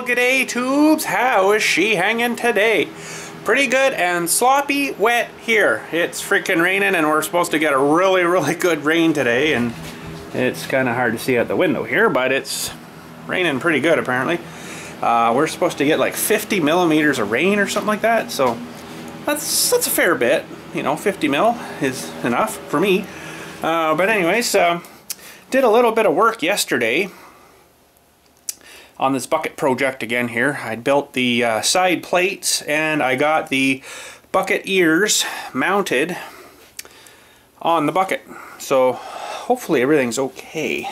g'day tubes, how is she hanging today? Pretty good and sloppy wet here. It's freaking raining and we're supposed to get a really good rain today, and it's kind of hard to see out the window here, but it's raining pretty good apparently. We're supposed to get like 50 millimeters of rain or something like that, so that's a fair bit. You know, 50 mil is enough for me. But anyways, did a little bit of work yesterday on this bucket project again here. I built the side plates and I got the bucket ears mounted on the bucket. So hopefully everything's okay.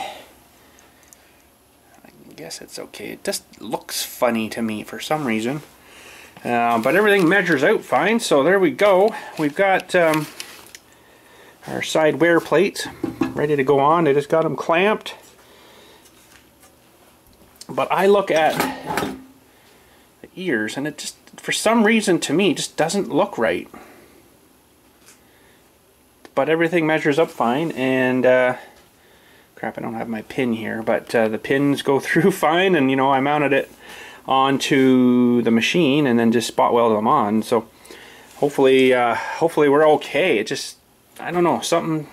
I guess it's okay. It just looks funny to me for some reason. But everything measures out fine, so there we go. We've got our side wear plates ready to go on. I just got them clamped. But I look at the ears and it just, for some reason to me, just doesn't look right. But everything measures up fine, and crap, I don't have my pin here, but the pins go through fine, and you know, I mounted it onto the machine and then just spot welded them on. So hopefully we're okay. It just, I don't know, something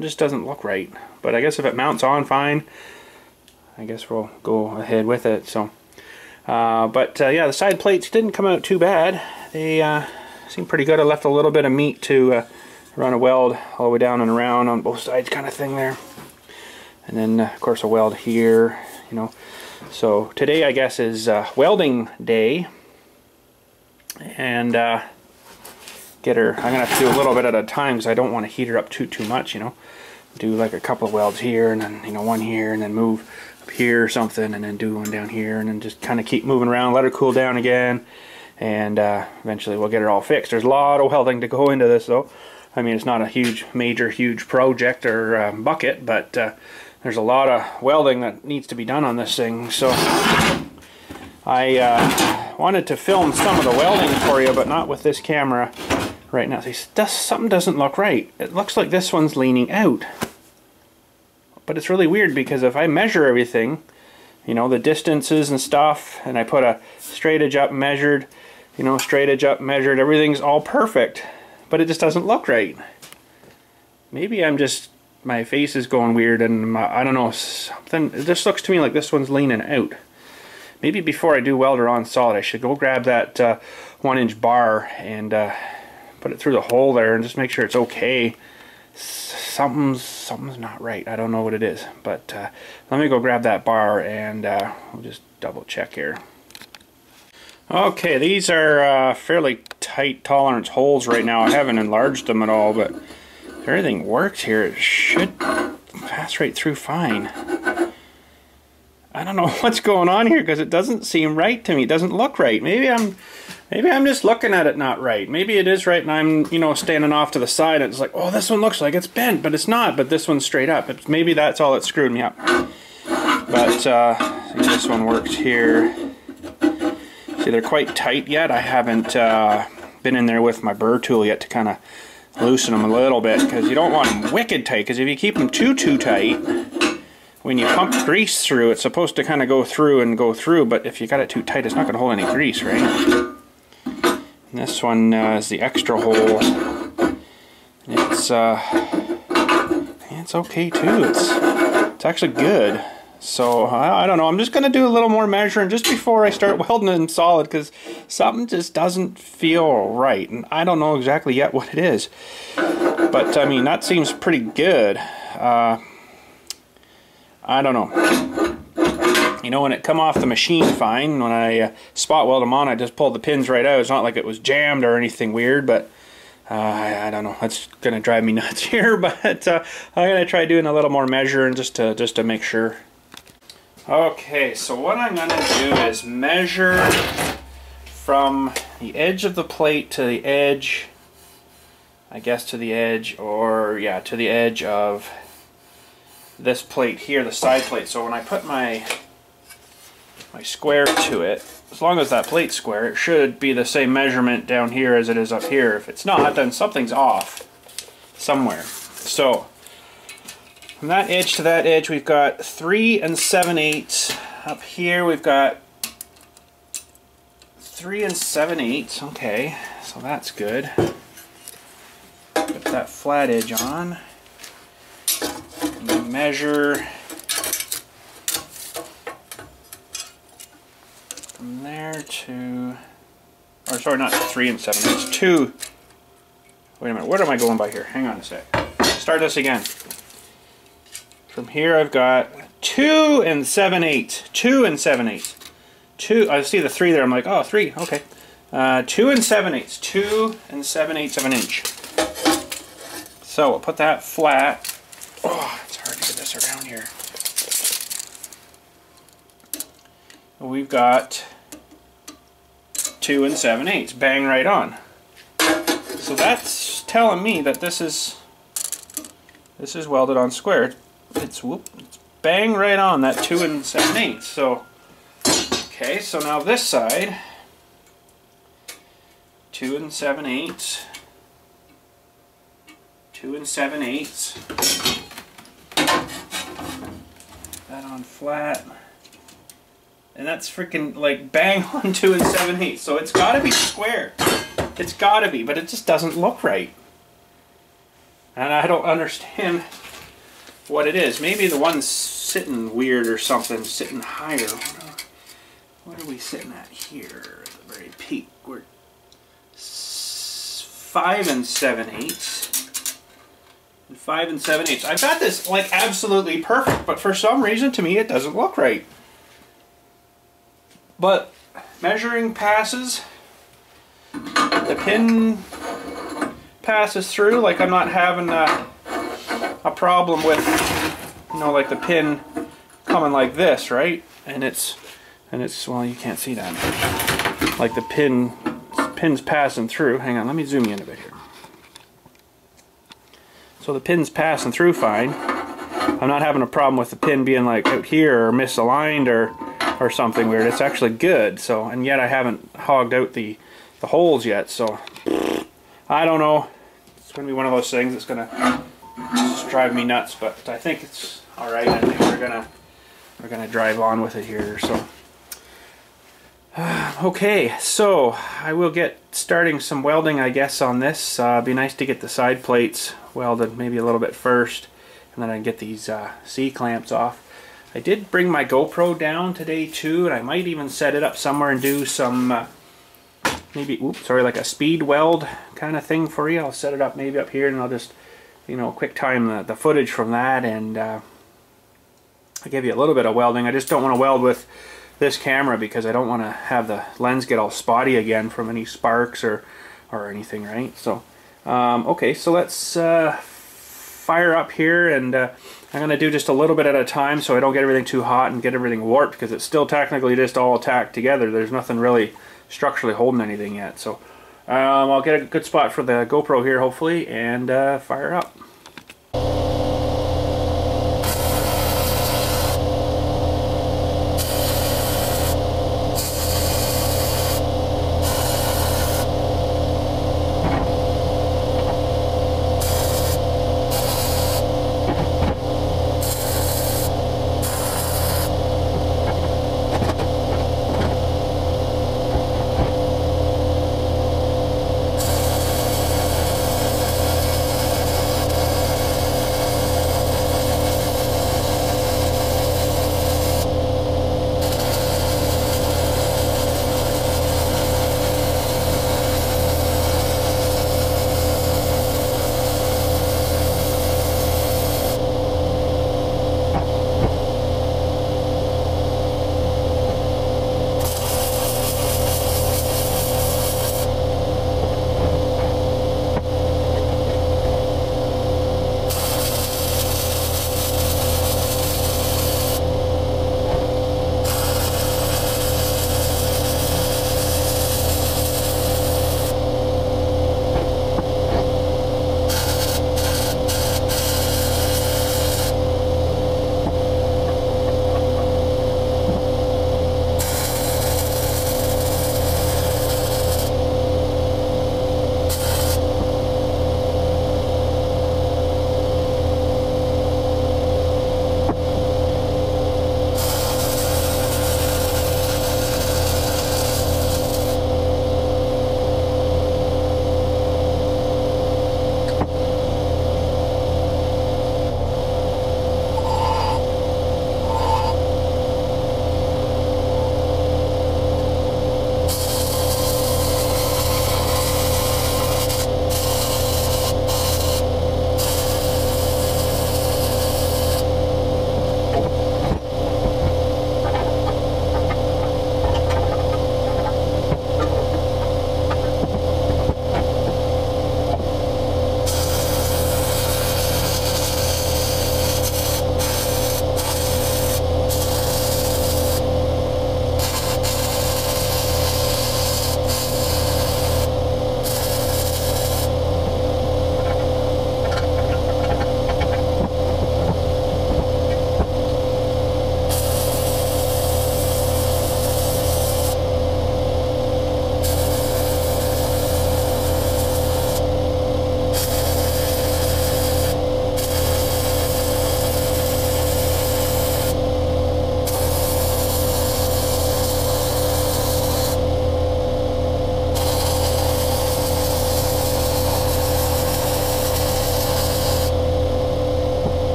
just doesn't look right. But I guess if it mounts on fine, I guess we'll go ahead with it. So, yeah, the side plates didn't come out too bad. They seem pretty good. I left a little bit of meat to run a weld all the way down and around on both sides, kind of thing there. And then, of course, a weld here. You know, so today I guess is welding day, and I'm gonna have to do a little bit at a time because I don't want to heat her up too much. You know, do like a couple of welds here, and then, you know, one here, and then move up here or something, and then do one down here, and then just kind of keep moving around, let her cool down again, and eventually we'll get her all fixed. There's a lot of welding to go into this though. I mean, it's not a huge project or bucket, but there's a lot of welding that needs to be done on this thing. So I wanted to film some of the welding for you, but not with this camera right now. See, something doesn't look right. It looks like this one's leaning out. But it's really weird because if I measure everything, you know, the distances and stuff, and I put a straight edge up measured, you know, straight edge up measured, everything's all perfect, but it just doesn't look right. Maybe I'm just, my face is going weird, and I don't know, something, it just looks to me like this one's leaning out. Maybe before I do weld her on solid, I should go grab that 1-inch bar and put it through the hole there and just make sure it's okay. Something's not right. I don't know what it is, but let me go grab that bar and we'll just double check here. Okay, these are fairly tight tolerance holes right now. I haven't enlarged them at all, but if everything works here, it should pass right through fine. I don't know what's going on here because it doesn't seem right to me. It doesn't look right. Maybe I'm just looking at it not right. Maybe it is right and I'm, you know, standing off to the side and it's like, oh, this one looks like it's bent, but it's not. But this one's straight up. Maybe that's all that screwed me up. But see, this one works here. See, they're quite tight yet. I haven't been in there with my burr tool yet to kind of loosen them a little bit, because you don't want them wicked tight, because if you keep them too tight, when you pump grease through, it's supposed to kind of go through, but if you got it too tight, it's not going to hold any grease, right? And this one is the extra hole. It's okay too. It's actually good. So I don't know. I'm just going to do a little more measuring just before I start welding in solid, because something just doesn't feel right, and I don't know exactly yet what it is. But I mean, that seems pretty good. I don't know. You know, when it come off the machine fine, when I spot weld them on, I just pulled the pins right out. It's not like it was jammed or anything weird, but I don't know. That's gonna drive me nuts here. But I'm gonna try doing a little more measuring just to make sure. Okay, so what I'm gonna do is measure from the edge of the plate to the edge, I guess to the edge, or yeah, to the edge of this plate here, the side plate. So when I put my square to it, as long as that plate's square, it should be the same measurement down here as it is up here. If it's not, then something's off somewhere. So from that edge to that edge, we've got 3 7/8 Up here we've got 3 7/8. Okay, so that's good. Put that flat edge on. And measure from there to, or sorry, not 3 7/8, 2. Wait a minute, what am I going by here? Hang on a sec. Start this again. From here I've got 2 7/8. 2 7/8. 2. I see the 3 there. I'm like, oh, 3. Okay. 2 7/8. 2 7/8 of an inch. So we'll put that flat. Oh, it's hard to get this around here. We've got 2 7/8. Bang right on. So that's telling me that this is welded on square. It's bang right on that 2 7/8. So okay, so now this side, 2 7/8, 2 7/8. That on flat, and that's freaking like bang on 2 7/8. So it's got to be square. It's got to be, but it just doesn't look right. And I don't understand what it is. Maybe the one's sitting weird or something, sitting higher. What are we sitting at here at the very peak? We're 5 7/8. And 5 7/8. I've got this like absolutely perfect, but for some reason to me it doesn't look right. But measuring passes. The pin passes through, like I'm not having a problem with, you know, like the pin coming like this, right? And it's well, you can't see that. Like the pin's passing through. Hang on, let me zoom in a bit here. So the pin's passing through fine. I'm not having a problem with the pin being like out here or misaligned or something weird. It's actually good. So, and yet I haven't hogged out the holes yet, so I don't know. It's going to be one of those things that's going to just drive me nuts, but I think it's all right. I think we're gonna drive on with it here. So okay, so I will get starting some welding, I guess, on this. It'd be nice to get the side plates welded maybe a little bit first, and then I can get these C-clamps off. I did bring my GoPro down today too, and I might even set it up somewhere and do some maybe, like a speed weld kind of thing for you. I'll set it up maybe up here, and I'll just, you know, quick time the footage from that, and I'll give you a little bit of welding. I just don't want to weld with this camera because I don't want to have the lens get all spotty again from any sparks or anything, right? So okay, so let's fire up here, and I'm going to do just a little bit at a time so I don't get everything too hot and get everything warped, because it's still technically just all tacked together. There's nothing really structurally holding anything yet. So I'll get a good spot for the GoPro here hopefully, and fire up.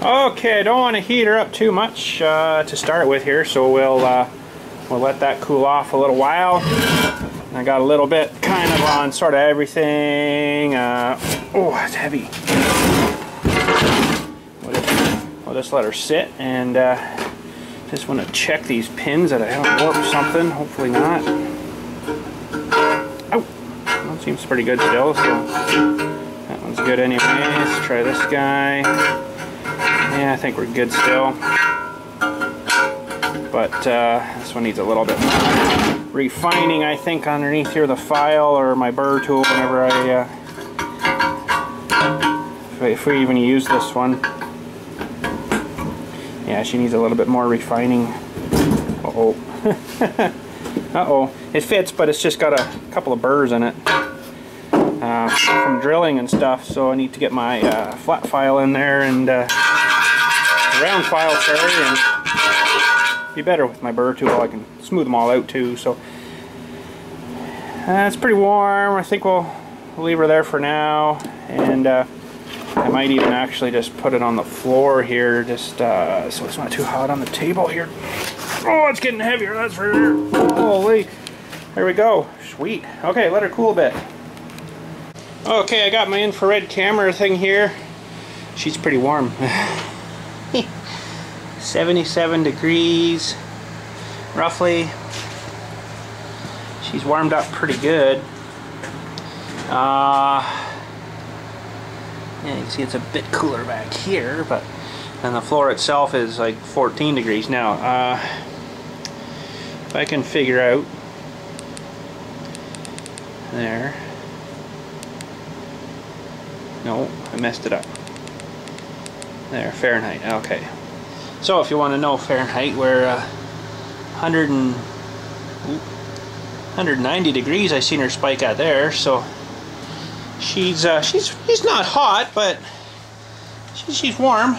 Okay, I don't want to heat her up too much to start with here, so we'll let that cool off a little while. I got a little bit kind of on sort of everything. Oh, it's heavy. We'll just let her sit, and just want to check these pins that I haven't warped something. Hopefully not. Oh, that seems pretty good still. So that one's good anyway. Let's try this guy. Yeah, I think we're good still. But this one needs a little bit more refining, I think, underneath here, the file or my burr tool, whenever if we even use this one. Yeah, she needs a little bit more refining. Uh-oh. Uh-oh. It fits, but it's just got a couple of burrs in it from drilling and stuff, so I need to get my flat file in there and round file, sorry, and be better with my burr tool. I can smooth them all out too. So it's pretty warm. I think we'll leave her there for now, and I might even actually just put it on the floor here, just so it's not too hot on the table here. Oh, it's getting heavier, that's for sure. Holy, there we go. Sweet. Okay, let her cool a bit. Okay, I got my infrared camera thing here. She's pretty warm. 77 degrees roughly. She's warmed up pretty good. Yeah, you can see it's a bit cooler back here, but and the floor itself is like 14 degrees now. If I can figure out there. No, I messed it up. There, Fahrenheit. Okay. So if you want to know Fahrenheit, we're 190 degrees. I seen her spike at there, so she's not hot, but she's warm.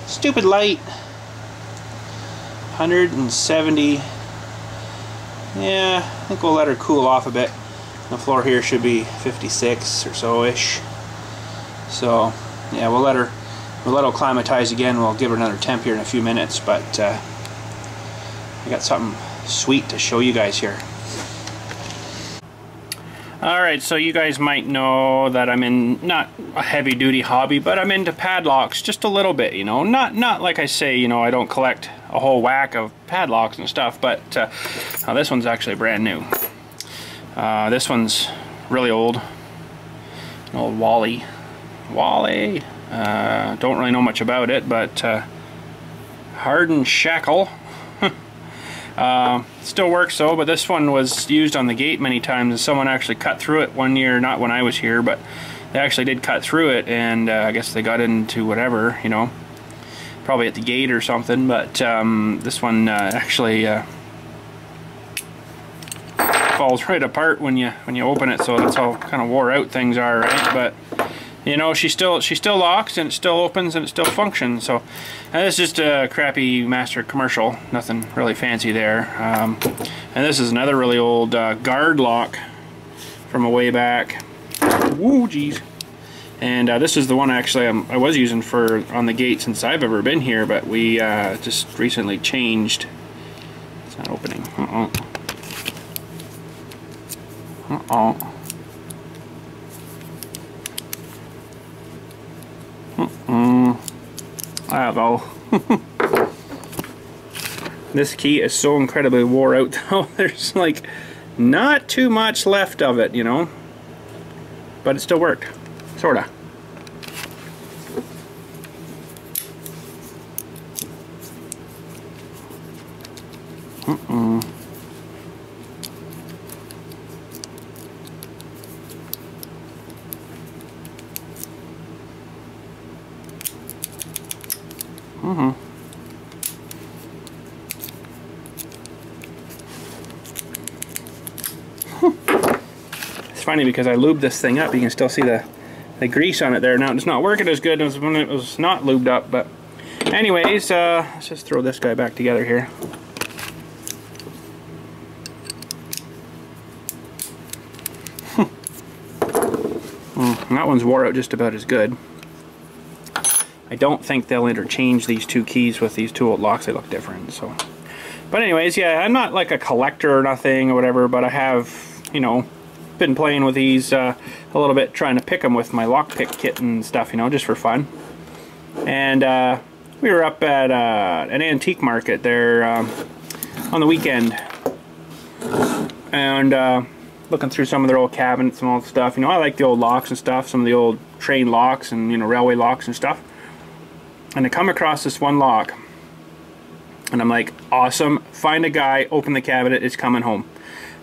Stupid light. 170. Yeah, I think we'll let her cool off a bit. The floor here should be 56 or so-ish. So yeah, we'll let her acclimatize again. We'll give her another temp here in a few minutes, but I got something sweet to show you guys here. Alright, so you guys might know that I'm in not a heavy duty hobby, but I'm into padlocks just a little bit, you know. Not like I say, you know, I don't collect a whole whack of padlocks and stuff, but this one's actually brand new. This one's really old. An old Wally. Don't really know much about it, but hardened shackle. Still works though, but this one was used on the gate many times, and someone actually cut through it one year, not when I was here, but they actually did cut through it, and I guess they got into whatever, you know, probably at the gate or something, but this one actually falls right apart when you open it, so that's how kind of wore out things are, right? But you know, she still locks, and it still opens, and it still functions. So this is just a crappy master commercial, nothing really fancy there. And this is another really old guard lock from a way back. Woo, geez. And this is the one actually I was using for on the gate since I've ever been here, but we just recently changed. It's not opening. I don't know. This key is so incredibly wore out though. There's like not too much left of it, you know, but it still worked, sorta. It's funny because I lubed this thing up. You can still see the grease on it there. Now it's not working as good as when it was not lubed up, but anyways, let's just throw this guy back together here. And that one's wore out just about as good. I don't think they'll interchange these two keys with these two old locks. They look different. So, but anyways, yeah, I'm not like a collector or nothing or whatever, but I have, you know, been playing with these a little bit, trying to pick them with my lockpick kit and stuff, you know, just for fun. And we were up at an antique market there on the weekend, and looking through some of their old cabinets and all the stuff. You know, I like the old locks and stuff, some of the old train locks and, you know, railway locks and stuff. And I come across this one lock, and I'm like, awesome, find a guy, open the cabinet, it's coming home.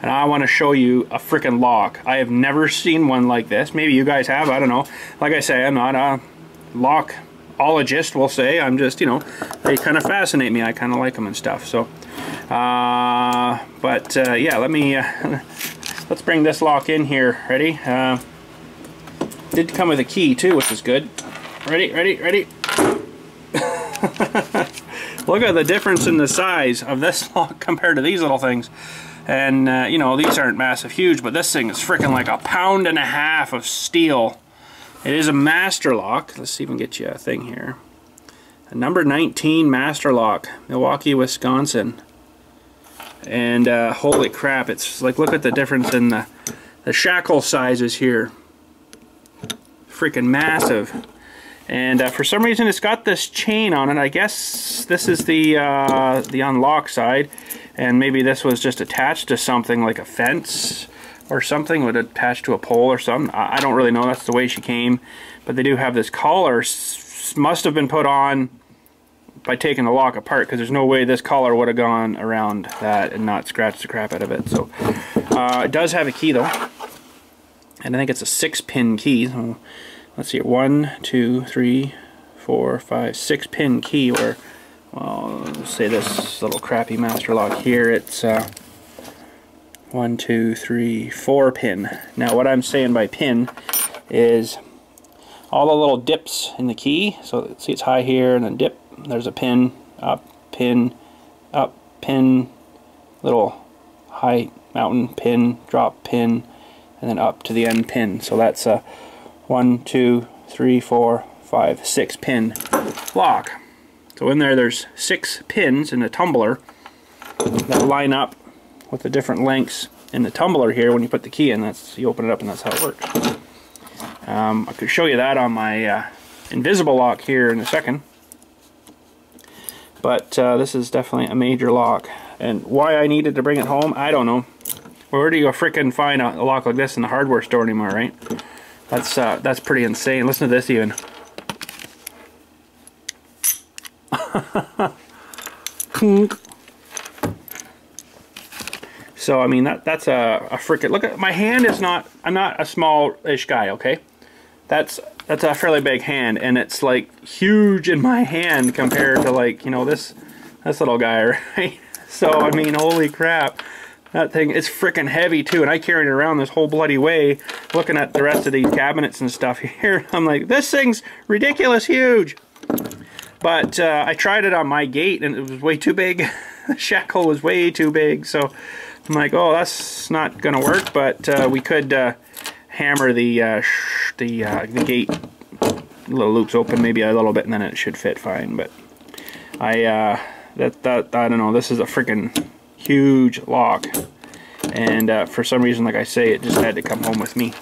And I want to show you a freaking lock. I have never seen one like this. Maybe you guys have, I don't know. Like I say, I'm not a lockologist, we'll say. I'm just, you know, they kind of fascinate me. I kind of like them and stuff. So, yeah, let me, let's bring this lock in here. Ready? Did come with a key too, which is good. Ready, ready, ready. Look at the difference in the size of this lock compared to these little things. And, you know, these aren't massive huge, but this thing is freaking like 1.5 pounds of steel. It is a master lock. Let's see if we can get you a thing here. A number 19 master lock, Milwaukee, Wisconsin. And holy crap, it's like, look at the difference in the shackle sizes here. Freaking massive. And for some reason it's got this chain on it. I guess this is the unlock side, and maybe this was just attached to something like a fence or something, would attach to a pole or something. I don't really know. That's the way she came. But they do have this collar. Must have been put on by taking the lock apart, because there's no way this collar would have gone around that and not scratched the crap out of it. So it does have a key though, and I think it's a 6-pin key. So let's see, 1, 2, 3, 4, 5, 6-pin key. Where, well, let's say this little crappy master lock here, it's 1, 2, 3, 4 pin. Now what I'm saying by pin is all the little dips in the key. So see, it's high here and then dip. There's a pin, up, pin, little high mountain, pin, drop, pin, and then up to the end pin. So that's a 1, 2, 3, 4, 5, 6 pin lock. So in there's 6 pins in the tumbler that line up with the different lengths in the tumbler here. When you put the key in, that's, you open it up and that's how it works. I could show you that on my invisible lock here in a second. But this is definitely a major lock. And why I needed to bring it home, I don't know. Where do you frickin' find a lock like this in the hardware store anymore, right? That's pretty insane. Listen to this even. So I mean that's a frickin', look at my hand. Is not, I'm not a small-ish guy, okay? That's a fairly big hand, and it's like huge in my hand compared to, like, you know, this little guy, right? So I mean, holy crap. That thing is freaking heavy too, and I carried it around this whole bloody way, looking at the rest of these cabinets and stuff here. I'm like, this thing's ridiculous huge. But I tried it on my gate, and it was way too big. The shackle was way too big, so I'm like, oh, that's not gonna work. But we could hammer the gate little loops open, maybe a little bit, and then it should fit fine. But I don't know. This is a freaking huge lock, and for some reason, like I say, it just had to come home with me.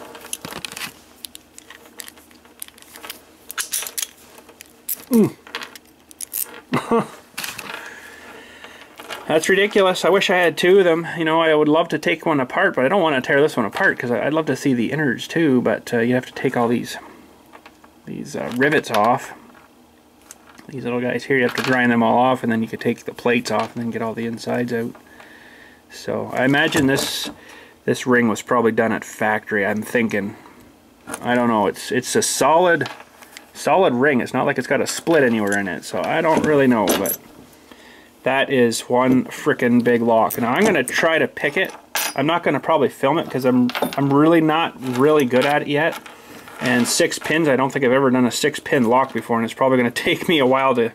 That's ridiculous. I wish I had 2 of them. You know, I would love to take one apart, but I don't want to tear this one apart, because I'd love to see the innards too. But you have to take all these rivets off. These little guys here, you have to grind them all off, and then you could take the plates off and then get all the insides out. So I imagine this ring was probably done at factory. I'm thinking, I don't know, it's a solid ring. It's not like it's got a split anywhere in it, so I don't really know. But that is one frickin' big lock. Now I'm gonna try to pick it. I'm not gonna probably film it, because I'm really not really good at it yet. And 6 pins, I don't think I've ever done a 6-pin lock before, and it's probably going to take me a while to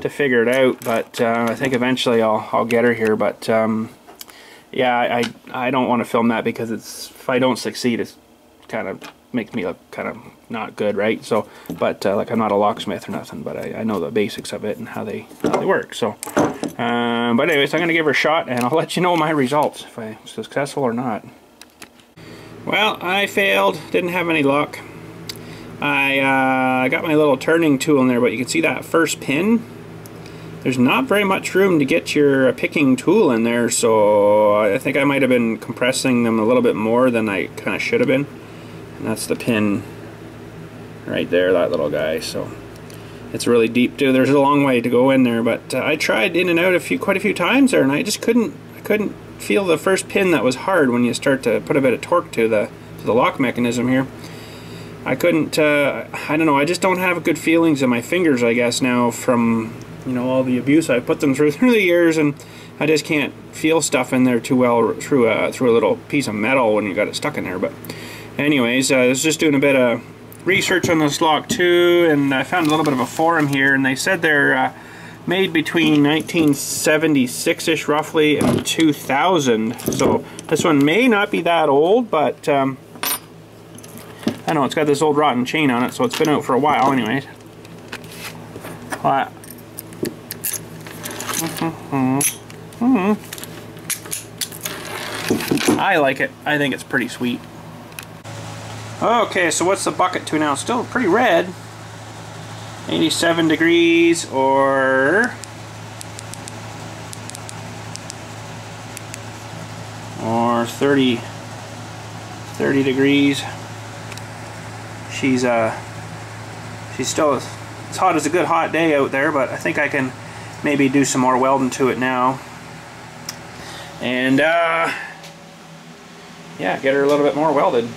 figure it out. But I think eventually I'll get her here. But yeah, I don't want to film that, because if I don't succeed, it's kind of makes me look kind of not good, right? So, but like I'm not a locksmith or nothing, but I know the basics of it and how they work. So, but anyways, I'm gonna give her a shot, and I'll let you know my results if I'm successful or not. Well, I failed. Didn't have any luck. I got my little turning tool in there, but you can see that first pin. There's not very much room to get your picking tool in there, so I think I might have been compressing them a little bit more than I kind of should have been. And that's the pin right there, that little guy. So it's really deep too. There's a long way to go in there, but I tried in and out quite a few times there, and I just couldn't feel the first pin. That was hard when you start to put a bit of torque to the lock mechanism here. I couldn't. I don't know. I just don't have good feelings in my fingers, I guess, now from, you know, all the abuse I put them through the years, and I just can't feel stuff in there too well through a little piece of metal when you got it stuck in there. But anyways, I was just doing a bit of research on this lock too, and I found a little bit of a forum here, and they said they're made between 1976-ish roughly and 2000. So this one may not be that old, but I know it's got this old rotten chain on it, so it's been out for a while anyways. I like it. I think it's pretty sweet. Okay, so what's the bucket to now? Still pretty red. 87 degrees or 30 degrees. She's still as hot as a good hot day out there, but I think I can maybe do some more welding to it now. And yeah, get her a little bit more welded.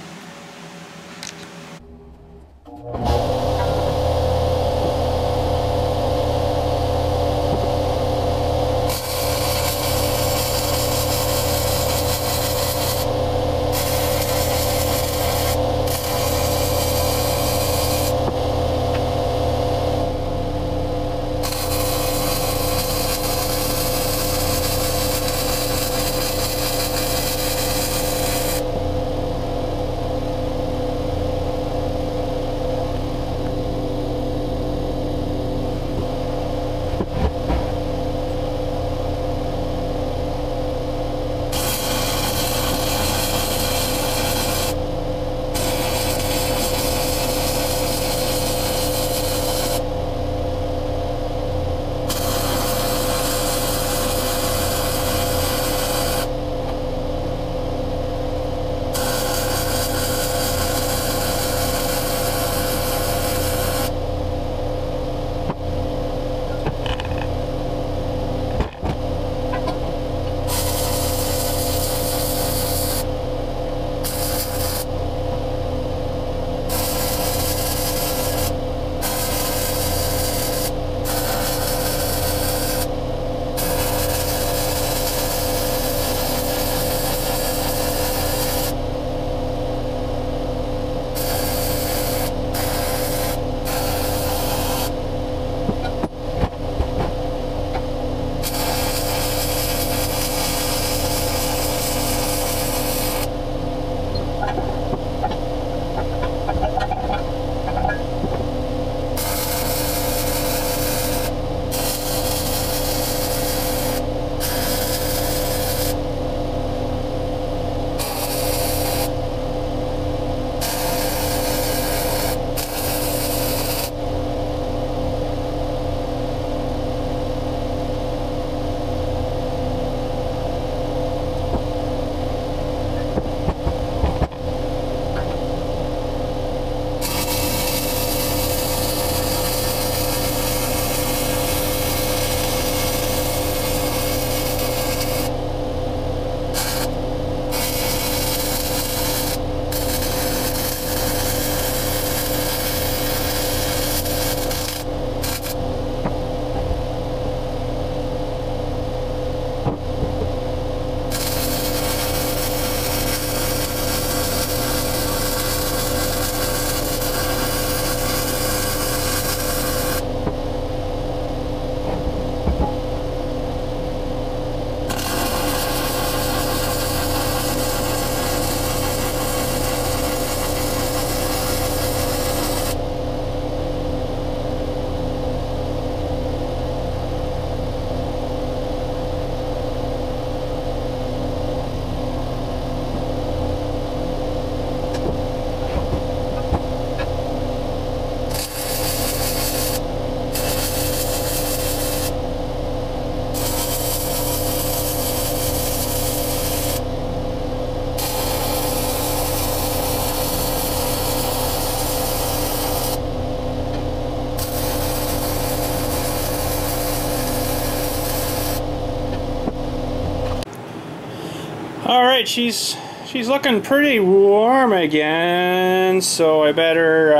Alright, she's looking pretty warm again, so I better,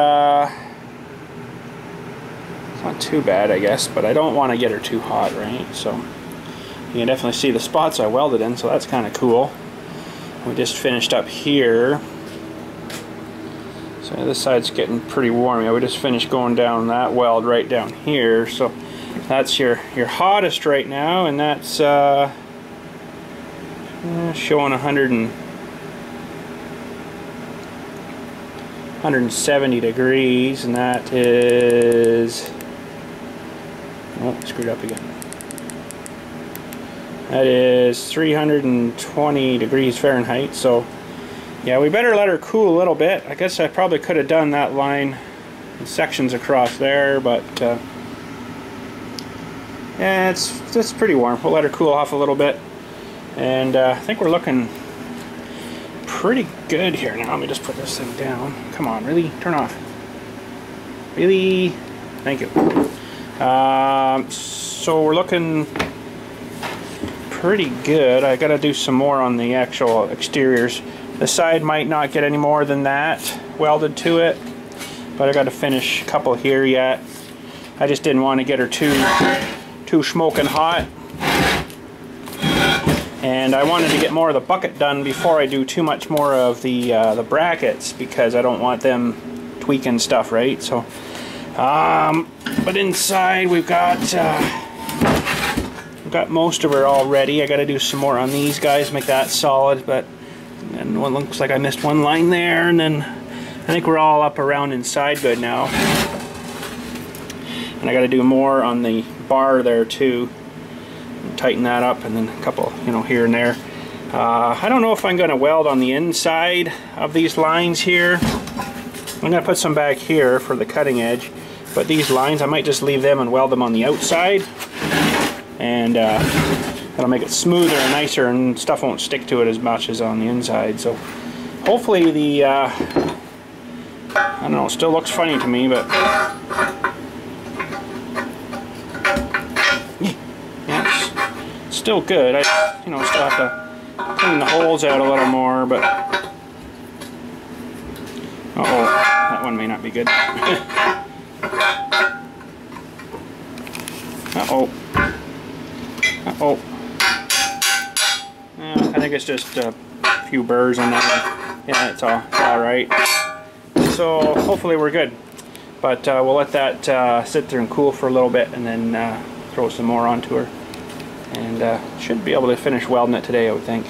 it's not too bad I guess, but I don't want to get her too hot, right? So you can definitely see the spots I welded in, so that's kind of cool. We just finished up here. So this side's getting pretty warm. Yeah, we just finished going down that weld right down here. So that's your hottest right now, and that's showing 170 degrees, and that is, oh, screwed up again. That is 320 degrees Fahrenheit. So yeah, we better let her cool a little bit. I guess I probably could have done that line in sections across there, but yeah, it's pretty warm. We'll let her cool off a little bit, and I think we're looking pretty good here now. Let me just put this thing down. Come on, really? Turn off. Really? Thank you. So we're looking pretty good. I gotta do some more on the actual exteriors. The side might not get any more than that welded to it, but I gotta finish a couple here yet. I just didn't want to get her too smoking hot, and I wanted to get more of the bucket done before I do too much more of the brackets, because I don't want them tweaking stuff, right? So but inside we've got most of her already. I got to do some more on these guys, make that solid, but and one looks like I missed one line there, and then I think we're all up around inside good now. And I got to do more on the bar there too, tighten that up, and then a couple, you know, here and there. I don't know if I'm going to weld on the inside of these lines here. I'm going to put some back here for the cutting edge, but these lines I might just leave them and weld them on the outside, and that'll make it smoother and nicer, and stuff won't stick to it as much as on the inside. So hopefully the I don't know, still looks funny to me, but yeah, it's still good. I still have to clean the holes out a little more, but uh-oh, that one may not be good. Uh-oh. Uh-oh. I think it's just a few burrs on that one. Yeah, it's all right. So hopefully we're good. But we'll let that sit there and cool for a little bit, and then throw some more onto her. And should be able to finish welding it today, I would think.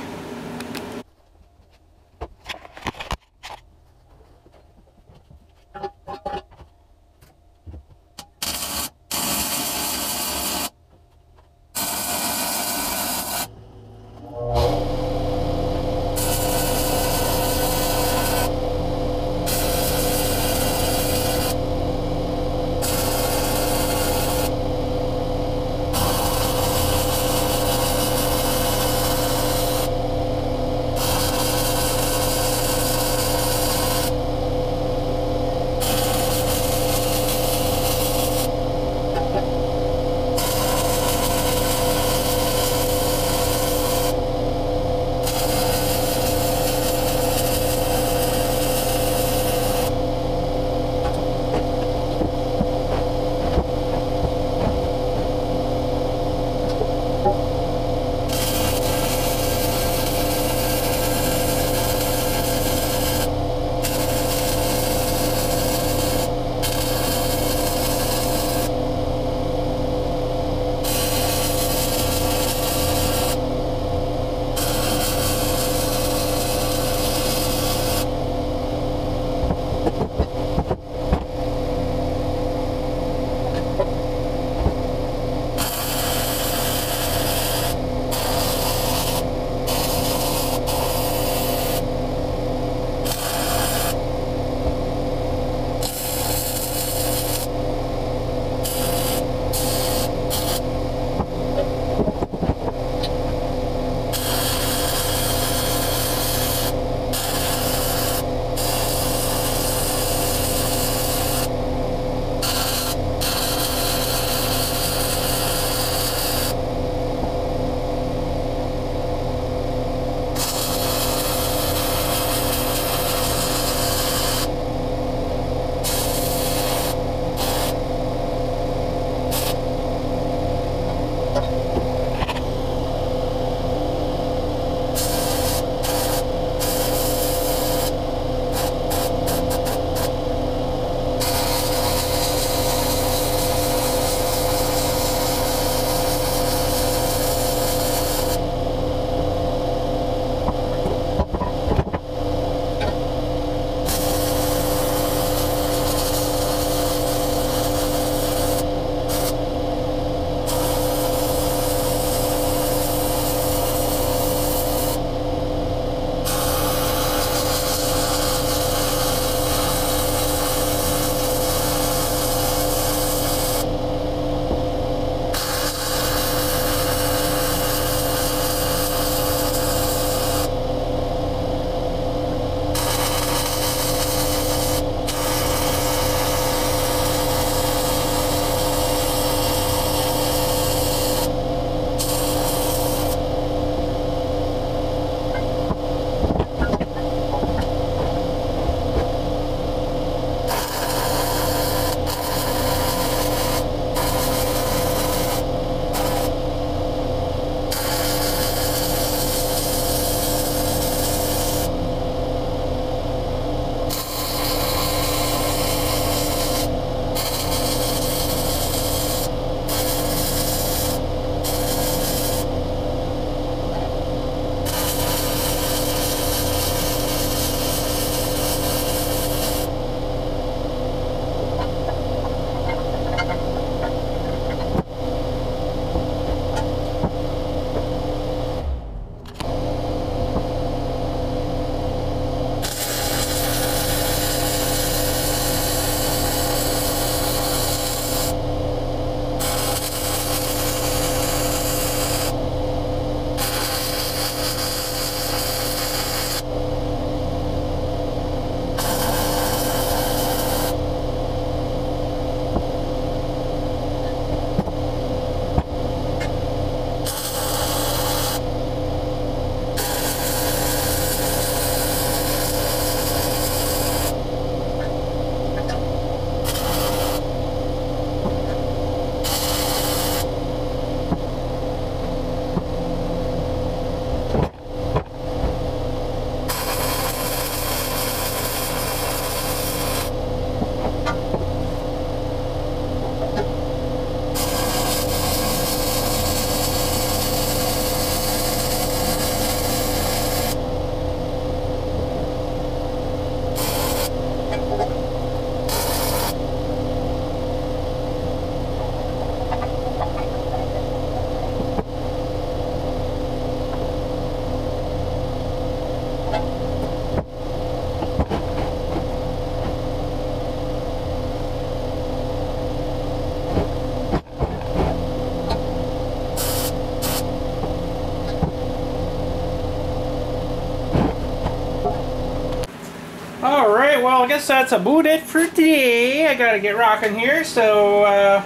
Alright, well, I guess that's about it for today. I gotta get rocking here, so I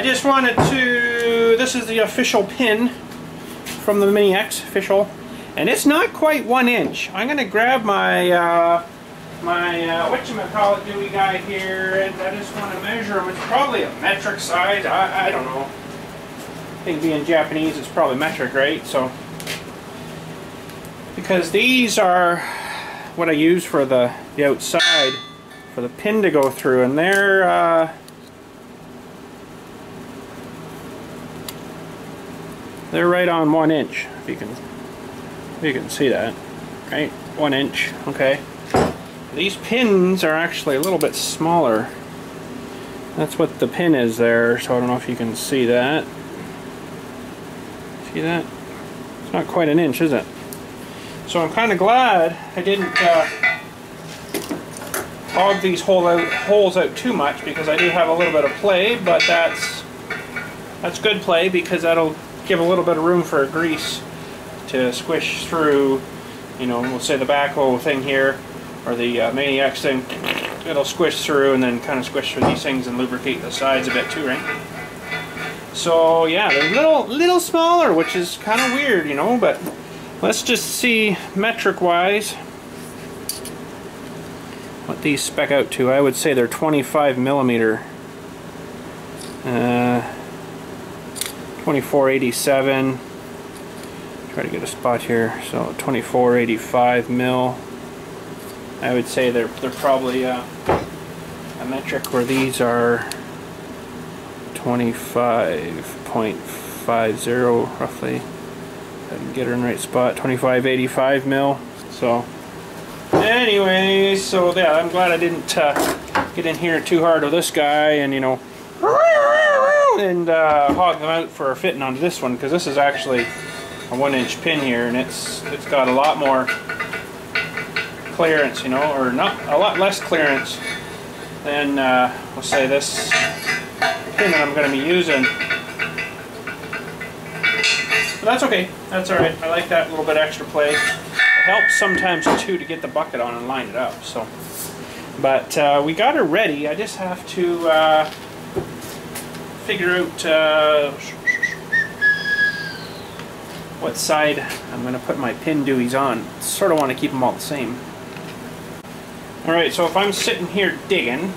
just wanted to... This is the official pin from the Mini-X, official. And it's not quite 1 inch. I'm gonna grab my whatchamacallit Dewey guy here, and I just want to measure them. It's probably a metric size. I don't know. I think being Japanese, it's probably metric, right? So, because these are what I use for the outside, for the pin to go through, and they're right on 1 inch. If you can see that, right? 1 inch. Okay. These pins are actually a little bit smaller. That's what the pin is there, so I don't know if you can see that. See that? It's not quite 1 inch, is it? So I'm kind of glad I didn't hog these holes out too much, because I do have a little bit of play, but that's good play, because that'll give a little bit of room for grease to squish through, you know, we'll say the backhoe thing here, or the Mini-X thing. It'll squish through and then kind of squish through these things and lubricate the sides a bit too, right? So yeah, they're little smaller, which is kind of weird, you know, but let's just see metric wise what these spec out to. I would say they're 25 millimeter. 2487. Try to get a spot here. So 2485 mil. I would say they're probably a metric, where these are 25.50 roughly. If I can get her in the right spot. 2585 mil. So anyway, so yeah, I'm glad I didn't get in here too hard with this guy and, you know, and hog them out for fitting onto this one, because this is actually a 1 inch pin here, and it's got a lot more clearance, you know, or not a lot less clearance than we'll say this pin that I'm going to be using. But that's okay, that's alright. I like that little bit extra play. It helps sometimes too to get the bucket on and line it up. So, but we got her ready. I just have to figure out what side I'm going to put my pin deweys on. Sort of want to keep them all the same. Alright, so if I'm sitting here digging,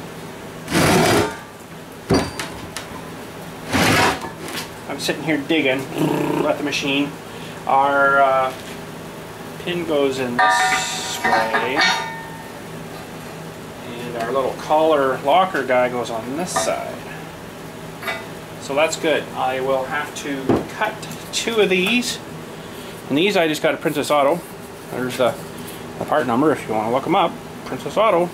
at the machine, our pin goes in this way, and our little collar locker guy goes on this side. So that's good. I will have to cut 2 of these, and these I just got a Princess Auto. There's the part number if you want to look them up. Princess Auto.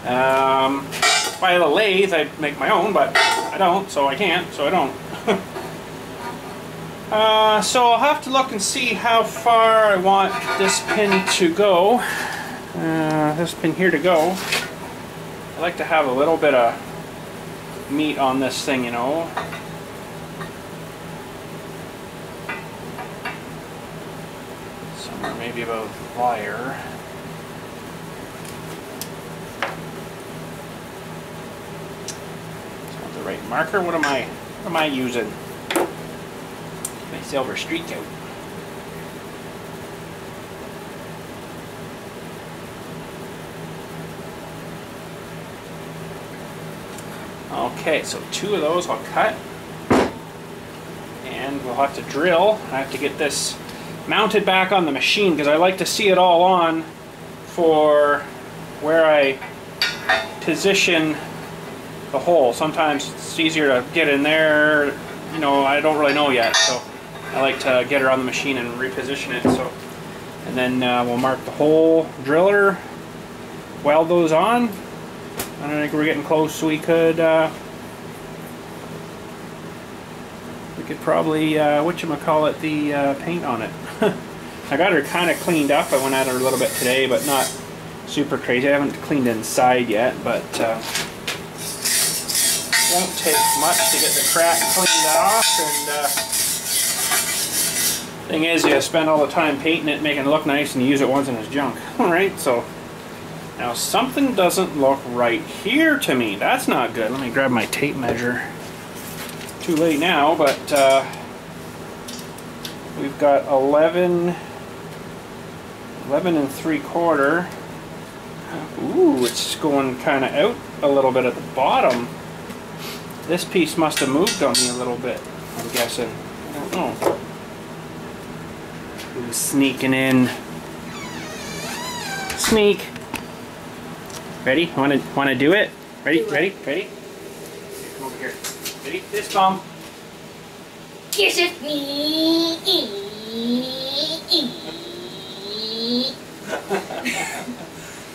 If I had a lathe, I'd make my own, but I don't, so I can't, so I don't. So I'll have to look and see how far I want this pin to go. This pin here to go. I like to have a little bit of meat on this thing, you know. Somewhere maybe about wire. The right marker. What am I using? My silver street coat. Okay, so 2 of those I'll cut, and we'll have to drill. I have to get this mounted back on the machine, because I like to see it all on for where I position the hole. Sometimes it's easier to get in there, you know, I don't really know yet, so I like to get her on the machine and reposition it. So, and then we'll mark the hole, driller, weld those on. I think we're getting close, so we could probably whatchamacallit the paint on it. I got her kind of cleaned up. I went at her a little bit today, but not super crazy. I haven't cleaned inside yet, but won't take much to get the crack cleaned off. And thing is, you spend all the time painting it, making it look nice, and you use it once and it's junk. Alright, so Now something doesn't look right here to me. That's not good. Let me grab my tape measure. Too late now, but we've got 11 and 3/4. Ooh, it's going kind of out a little bit at the bottom. This piece must have moved on me a little bit, I'm guessing. I don't know. Ooh, sneaking in. Sneak. Ready? Wanna do it? Ready? Ready? Ready? Here, come over here. Ready? This bomb. Kiss it me.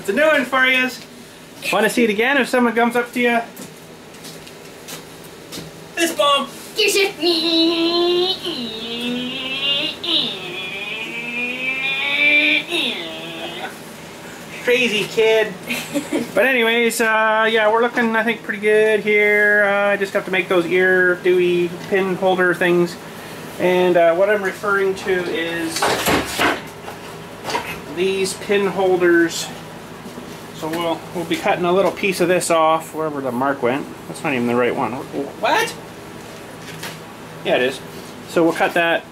It's a new one for you. Want to see it again if someone comes up to you? This bomb. Kiss it me. Crazy kid. But anyways, yeah, we're looking, I think, pretty good here. I just have to make those ear dewy pin holder things. And what I'm referring to is these pin holders. So we'll be cutting a little piece of this off wherever the mark went. That's not even the right one. What? Yeah, it is. So we'll cut that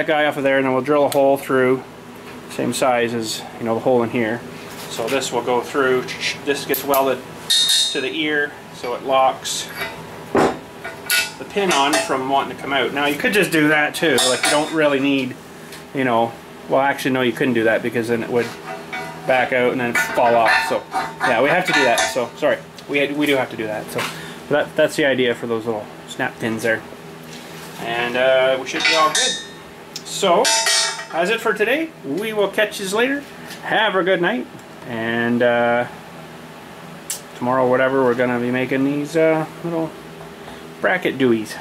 guy off of there, and then we'll drill a hole through, same size as, you know, the hole in here. So this will go through. This gets welded to the ear, so it locks the pin on from wanting to come out. Now you could just do that too. Like, you don't really need, you know. Well, actually, no, you couldn't do that because then it would back out and then fall off. So yeah, we have to do that. So sorry, we do have to do that. So that's the idea for those little snap pins there, and we should be all good. So that's it for today. We will catch you later. Have a good night, and tomorrow, whatever, we're gonna be making these little bracket dewies.